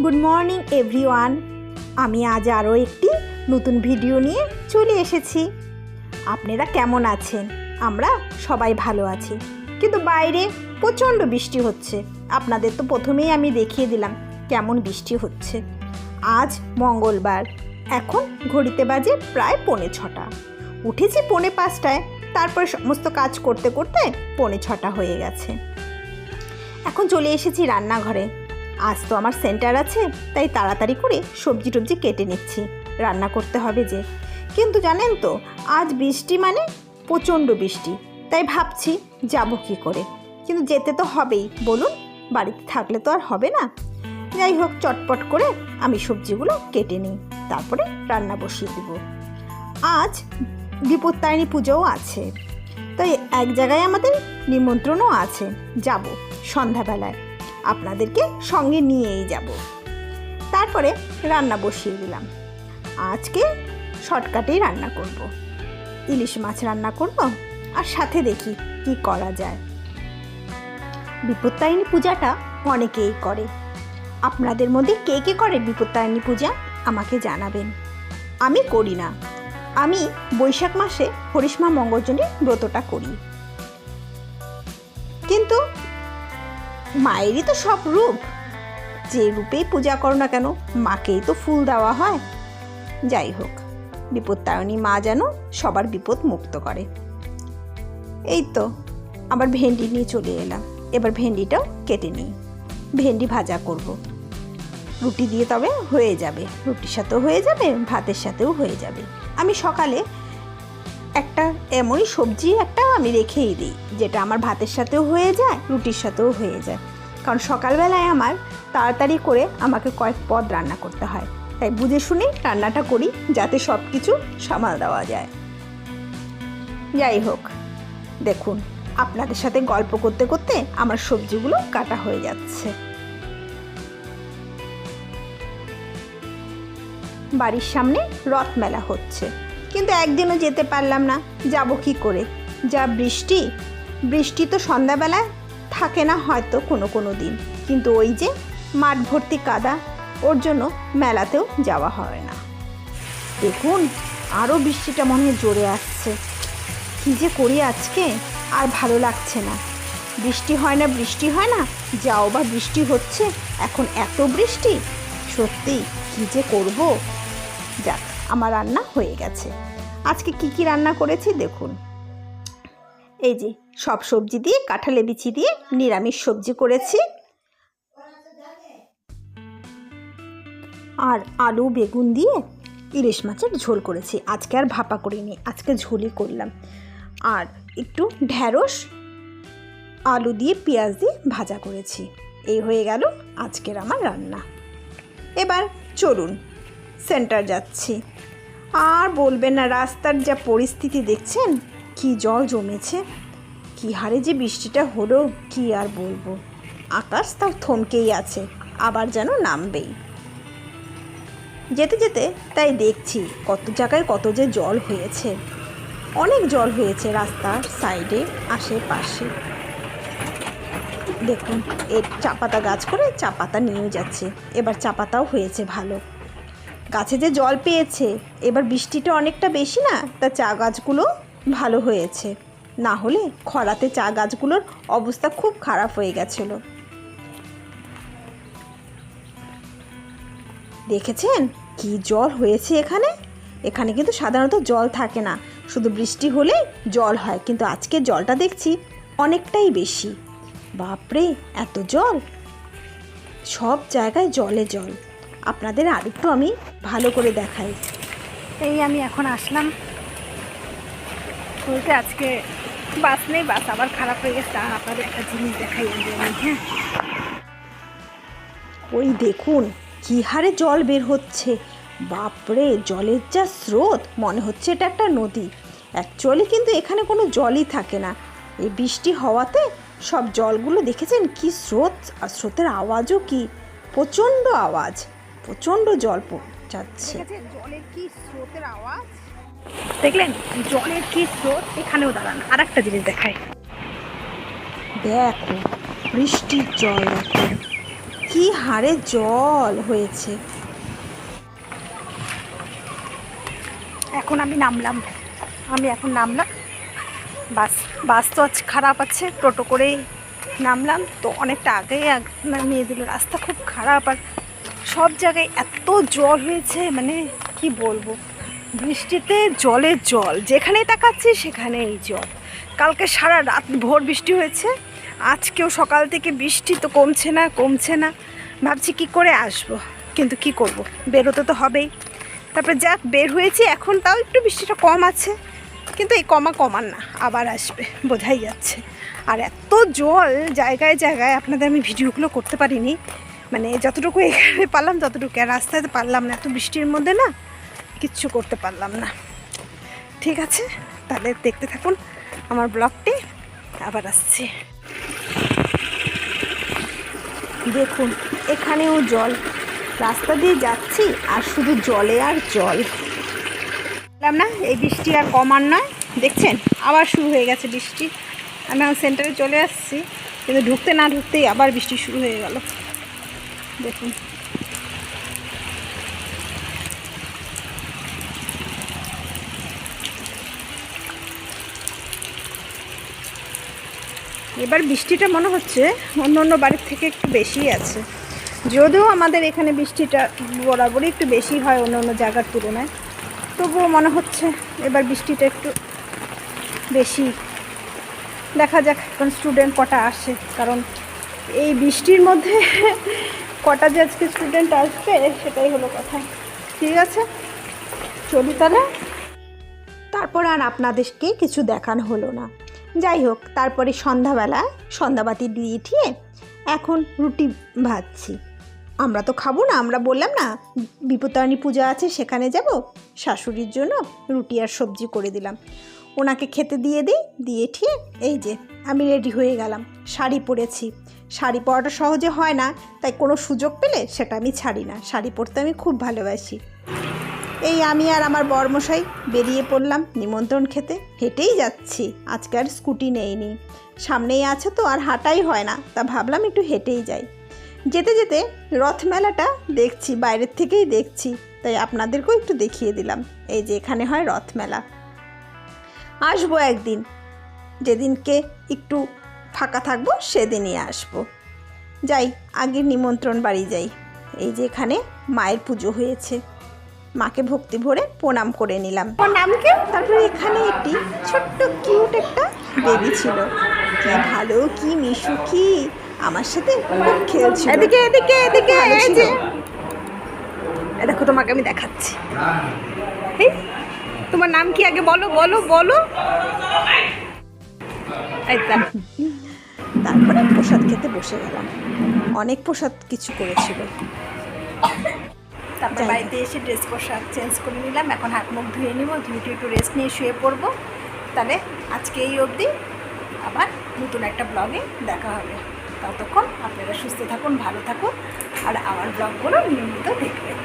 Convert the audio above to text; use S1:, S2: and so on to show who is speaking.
S1: Good morning everyone. আমি আজ আরও একটি নতুন ভিডিও নিয়ে চলে এসেছি। আপনারা কেমন আছেন? আমরা সবাই ভালো আছি, কিন্তু বাইরে প্রচণ্ড বৃষ্টি হচ্ছে। আপনাদের তো প্রথমেই আমি দেখিয়ে দিলাম কেমন বৃষ্টি হচ্ছে। আজ মঙ্গলবার, এখন ঘড়িতে বাজে প্রায় 4:45। উঠেছি 4:45, তারপরে সমস্ত কাজ করতে করতে 5:45 হয়ে গেছে। এখন চলে এসেছি রান্নাঘরে। আজ তো আমার সেন্টার আছে, তাই তাড়াতাড়ি করে সবজি টবজি কেটে নিচ্ছি, রান্না করতে হবে যে। কিন্তু জানেন তো, আজ বৃষ্টি মানে প্রচণ্ড বৃষ্টি, তাই ভাবছি যাব কী করে। কিন্তু যেতে তো হবেই, বলুন, বাড়িতে থাকলে তো আর হবে না। যাই হোক, চটপট করে আমি সবজিগুলো কেটে নিই, তারপরে রান্না বসিয়ে দেব। আজ বিপত্তারিণী পুজোও আছে, তাই এক জায়গায় আমাদের নিমন্ত্রণও আছে, যাব সন্ধ্যাবেলায়। আপনাদেরকে সঙ্গে নিয়েই যাব। তারপরে রান্না বসিয়ে দিলাম। আজকে শর্টকাটেই রান্না করব, ইলিশ মাছ রান্না করব, আর সাথে দেখি কি করা যায়। বিপত্তারিণী পূজাটা অনেকেই করে। আপনাদের মধ্যে কে কে করে বিপত্তারিণী পূজা আমাকে জানাবেন। আমি করি না। আমি বৈশাখ মাসে হরিষ্মা মঙ্গলচণ্ডীর ব্রতটা করি। কিন্তু মায়েরই তো সব রূপ, যে রূপেই পূজা করো না কেন, মাকেই তো ফুল দেওয়া হয়। যাই হোক, বিপত্তারিণী মা যেন সবার বিপদ মুক্ত করে। এই তো আবার ভেন্ডি নিয়ে চলে এলাম। এবার ভেন্ডিটাও কেটে নিই, ভেন্ডি ভাজা করব। রুটি দিয়ে তবে হয়ে যাবে, রুটির সাথেও হয়ে যাবে, ভাতের সাথেও হয়ে যাবে। আমি সকালে একটা এমনই সবজি আমি রেখেই দিই, যেটা আমার ভাতের সাথেও হয়ে যায়, রুটির সাথেও হয়ে যায়। কারণ সকালবেলায় আমার তাড়াতাড়ি করে আমাকে কয়েক পদ রান্না করতে হয়, তাই বুঝে শুনে রান্নাটা করি, যাতে সব কিছু সামাল দেওয়া যায়। যাই হোক, দেখুন, আপনাদের সাথে গল্প করতে করতে আমার সবজিগুলো কাটা হয়ে যাচ্ছে। বাড়ির সামনে রথ মেলা হচ্ছে, কিন্তু একদিনও যেতে পারলাম না। যাব কি করে? যা বৃষ্টি, বৃষ্টি তো সন্ধ্যাবেলায় থাকে না হয়তো কোনো দিন, কিন্তু ওই যে মাঠ ভর্তি কাদা, ওর জন্য মেলাতেও যাওয়া হয় না। দেখুন, আরও বৃষ্টিটা মনে হয় জোরে আসছে। কী যে করি আজকে, আর ভালো লাগছে না। বৃষ্টি হয় না, বৃষ্টি হয় না, যাও বা বৃষ্টি হচ্ছে। এখন এত বৃষ্টি, সত্যি কী যে করব। যাক, আমার রান্না হয়ে গেছে। আজকে কি কি রান্না করেছি দেখুন। এই যে সব সবজি দিয়ে, কাঁঠালে বিচি দিয়ে নিরামিষ সবজি করেছি, আর আলু বেগুন দিয়ে ইলিশ মাছের ঝোল করেছি। আজকে আর ভাপা করিনি, আজকে ঝোলই করলাম। আর একটু ঢ্যাঁড়স আলু দিয়ে পেঁয়াজ দিয়ে ভাজা করেছি। এই হয়ে গেল আজকের আমার রান্না। এবার চলুন সেন্টার যাচ্ছি। আর বলবেন না, রাস্তার যা পরিস্থিতি দেখছেন, কি জল জমেছে, কি হারে যে বৃষ্টিটা হলো, কি আর বলবো। আকাশ তাও থমকেই আছে, আবার যেন নামবেই। যেতে যেতে তাই দেখছি কত জায়গায় কত যে জল হয়েছে, অনেক জল হয়েছে রাস্তার সাইডে, আশেপাশে। দেখুন, এর চা পাতা গাছ করে চা পাতা নিয়েও যাচ্ছে। এবার চা পাতাও হয়েছে ভালো, গাছে যে জল পেয়েছে। এবার বৃষ্টিটা অনেকটা বেশি না, তা চা গাছগুলো ভালো হয়েছে। না হলে খরাতে চা গাছগুলোর অবস্থা খুব খারাপ হয়ে গেছিল। দেখেছেন কি জল হয়েছে এখানে? এখানে কিন্তু সাধারণত জল থাকে না, শুধু বৃষ্টি হলেই জল হয়, কিন্তু আজকে জলটা দেখছি অনেকটাই বেশি। বাপরে, এত জল! সব জায়গায় জলে জল। আপনাদের আরেকটু আমি ভালো করে দেখাই।
S2: এই আমি এখন আসলাম বলতে, আজকে বাস নেই, বাস আবার খারাপ হয়ে গেছে। আর আপনাদের একটা জিনিস দেখাই আমি। হ্যাঁ,
S1: ওই দেখুন কি হারে জল বের হচ্ছে। বাপরে, জলের যা স্রোত, মনে হচ্ছে এটা একটা নদী। অ্যাকচুয়ালি কিন্তু এখানে কোনো জলই থাকে না। এই বৃষ্টি হওয়াতে সব জলগুলো দেখেছেন কি স্রোত, আর স্রোতের আওয়াজও কি প্রচণ্ড আওয়াজ, প্রচণ্ড জল যাচ্ছে।
S2: জলের কি স্রোতের আওয়াজ দেখলেন? জলের কি স্রোত! এখানেও দাঁড়ান, আর একটা জিনিস দেখাই।
S1: দেখো বৃষ্টির জল, দেখো কি হারে জল হয়েছে।
S2: এখন আমি এখন নামলাম। বাস তো আজ খারাপ আছে, টোটো করেই নামলাম। তো অনেকটা আগেই নামিয়ে দিল, রাস্তা খুব খারাপ। আর সব জায়গায় এত জল হয়েছে, মানে কি বলবো, বৃষ্টিতে জলের জল, যেখানেই তাকাচ্ছি সেখানেই জল। কালকে সারা রাত ভোর বৃষ্টি হয়েছে, আজকেও সকাল থেকে বৃষ্টি তো কমছে না। ভাবছি কি করে আসবো, কিন্তু কি করব, বেরোতে তো হবেই। তারপরে যাক বের হয়েছি, এখন তাও একটু বৃষ্টিটা কম আছে, কিন্তু এই কমার না, আবার আসবে বোঝাই যাচ্ছে। আর এত জল জায়গায় জায়গায়, আপনাদের আমি ভিডিওগুলো করতে পারিনি, মানে যতটুকু এখানে পারলাম ততটুকু, আর রাস্তায় পারলাম না, এত বৃষ্টির মধ্যে না কিচ্ছু করতে পারলাম না। ঠিক আছে, তাহলে দেখতে থাকুন আমার ব্লগটি, আবার আসছি।
S1: দেখুন এখানেও জল, রাস্তা দিয়ে যাচ্ছি আর শুধু জলে আর জল।
S2: বললাম না এই বৃষ্টি আর কমার নয়, দেখছেন আবার শুরু হয়ে গেছে বৃষ্টি। আমি আমার সেন্টারে চলে আসছি, কিন্তু ঢুকতে না ঢুকতেই আবার বৃষ্টি শুরু হয়ে গেল। দেখুন এবার বৃষ্টিটা মনে হচ্ছে অন্য বাড়ির থেকে একটু বেশি আছে, যদিও আমাদের এখানে বৃষ্টিটা বরাবরই একটু বেশি হয় অন্য জায়গার তুলনায়, তবুও মনে হচ্ছে এবার বৃষ্টিটা একটু বেশি। দেখা যাক এখন স্টুডেন্ট কটা আসে, কারণ এই বৃষ্টির মধ্যে কটা যে আজকে স্টুডেন্ট আসবে সেটাই হলো কথা। ঠিক আছে, চলি তাহলে।
S1: তারপর আর আপনাদেরকে কিছু দেখানো হলো না। যাই হোক, তারপরে সন্ধ্যাবেলায় সন্ধ্যাবাতি দিয়ে ঠিয়ে এখন রুটি ভাজছি। আমরা তো খাবো না, আমরা বললাম না বিপত্তারিণী পূজা আছে সেখানে যাব, শাশুড়ির জন্য রুটি আর সবজি করে দিলাম, ওনাকে খেতে দিয়ে ঠিয়ে এই যে আমি রেডি হয়ে গেলাম। শাড়ি পরেছি, শাড়ি পরাটা সহজে হয় না, তাই কোনো সুযোগ পেলে সেটা আমি ছাড়ি না, শাড়ি পরতে আমি খুব ভালোবাসি। এই আমি আর আমার বরমশাই বেরিয়ে পড়লাম নিমন্ত্রণ খেতে। হেঁটেই যাচ্ছি, আজকে আর স্কুটি নেইনি, সামনেই আছে তো আর হাঁটাই হয় না, তা ভাবলাম একটু হেঁটেই যাই। যেতে যেতে রথমেলাটা দেখছি, বাইরের থেকেই দেখছি, তাই আপনাদেরকেও একটু দেখিয়ে দিলাম। এই যে এখানে হয় রথমেলা, আসবো একদিন, যেদিনকে একটু ফাঁকা থাকবো সেদিনই আসবো। যাই আগের নিমন্ত্রণ বাড়ি যাই। এই যে এখানে মায়ের পুজো হয়েছে, মাকে ভক্তি ভরে প্রণাম করে নিলাম।
S2: নাম কি?
S1: তারপরে এখানে একটি ছোট্ট কিউট একটা বেবি ছিল, কি ভালো, কি মিশুকি, আমার সাথে খুব খেলছিল।
S2: এদিকে
S1: ভালো
S2: এই
S1: ছিল।
S2: যে দেখো তোমাকে আমি দেখাচ্ছি। এই, তোমার নাম কি আগে বলো। এই দেখো।
S1: তারপরে প্রসাদ খেতে বসে গেলাম, অনেক প্রসাদ কিছু করেছিল।
S2: তারপর বাড়িতে এসে ড্রেস পোশাক চেঞ্জ করে নিলাম, এখন হাত মুখ ধুয়ে নিব, ধুয়ে একটু রেস্ট নিয়ে শুয়ে পড়বো। তাহলে আজকে এই অবধি, আবার নতুন একটা ব্লগে দেখা হবে। ততক্ষণ আপনারা সুস্থ থাকুন, ভালো থাকুন, আর আমার ব্লগগুলো নিয়মিত দেখবেন।